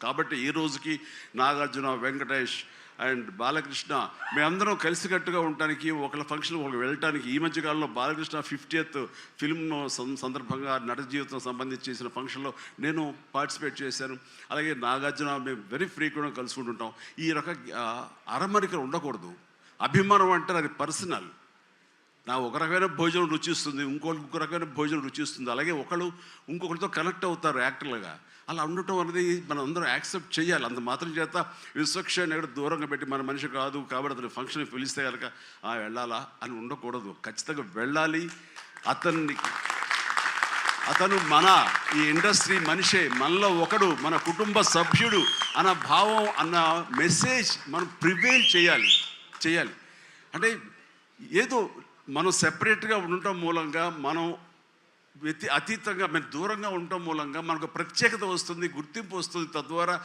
కాబట్టి ఈ రోజుకి నాగార్జున, వెంకటేష్ అండ్ బాలకృష్ణ మేమందరం కలిసికట్టుగా ఉండటానికి, ఒకళ్ళ ఫంక్షన్ ఒకళ్ళు వెళ్ళటానికి, ఈ మధ్యకాలంలో బాలకృష్ణ 50th ఫిల్మ్ సందర్భంగా నట జీవితం సంబంధించి చేసిన ఫంక్షన్లో నేను పార్టిసిపేట్ చేశాను. అలాగే నాగార్జున మేము వెరీ ఫ్రీక్వెంట్గా కలుసుకుంటుంటాం. ఈ రకంగా అరమరికలు ఉండకూడదు. అభిమానం అంటే అది పర్సనల్. నా ఒక రకమైన భోజనం రుచిస్తుంది, ఇంకొక రకమైన భోజనం రుచిస్తుంది. అలాగే ఇంకొకరితో కనెక్ట్ అవుతారు యాక్టర్లుగా. అలా ఉండటం అనేది మనం అందరం యాక్సెప్ట్ చేయాలి. అంత మాత్రం చేత విశ్వక్షాన్ని ఎక్కడ దూరంగా పెట్టి మన మనిషి కాదు కాబట్టి అతని ఫంక్షన్కి పిలిస్తే కనుక వెళ్ళాలా అని ఉండకూడదు. ఖచ్చితంగా వెళ్ళాలి. అతను మన ఈ ఇండస్ట్రీ మనిషే, మనలో ఒకడు, మన కుటుంబ సభ్యుడు అన్న భావం, అన్న మెసేజ్ మనం ప్రివేల్ చేయాలి. అంటే ఏదో మనం సెపరేట్గా ఉండటం మూలంగా, మనం అతీతంగా మనం దూరంగా ఉండటం మూలంగా మనకు ప్రత్యేకత వస్తుంది, గుర్తింపు వస్తుంది, తద్వారా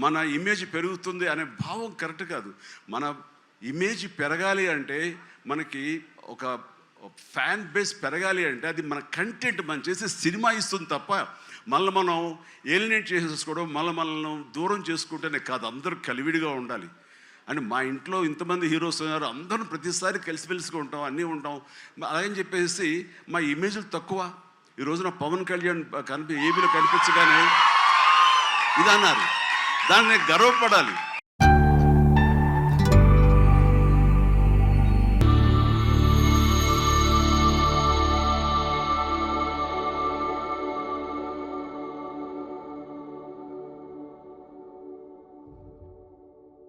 మన ఇమేజ్ పెరుగుతుంది అనే భావం కరెక్ట్ కాదు. మన ఇమేజ్ పెరగాలి అంటే, మనకి ఒక ఫ్యాన్ బేస్ పెరగాలి అంటే అది మన కంటెంట్, మనం చేసే సినిమా ఇస్తుంది తప్ప మనం ఏలినేట్ చేసేసుకోవడం, మనల్ని దూరం చేసుకుంటేనే కాదు. అందరూ కలివిడిగా ఉండాలి. అని మా ఇంట్లో ఇంతమంది హీరోస్ ఉన్నారు, అందరం ప్రతిసారి కలిసిమెలిసిగా ఉంటాం, అన్నీ ఉంటాం. అలాగని చెప్పేసి మా ఇమేజ్లు తక్కువ. ఈ రోజున పవన్ కళ్యాణ్ ఏబీలో కనిపించగానే ఇది అన్నారు, దాన్ని గర్వపడాలి.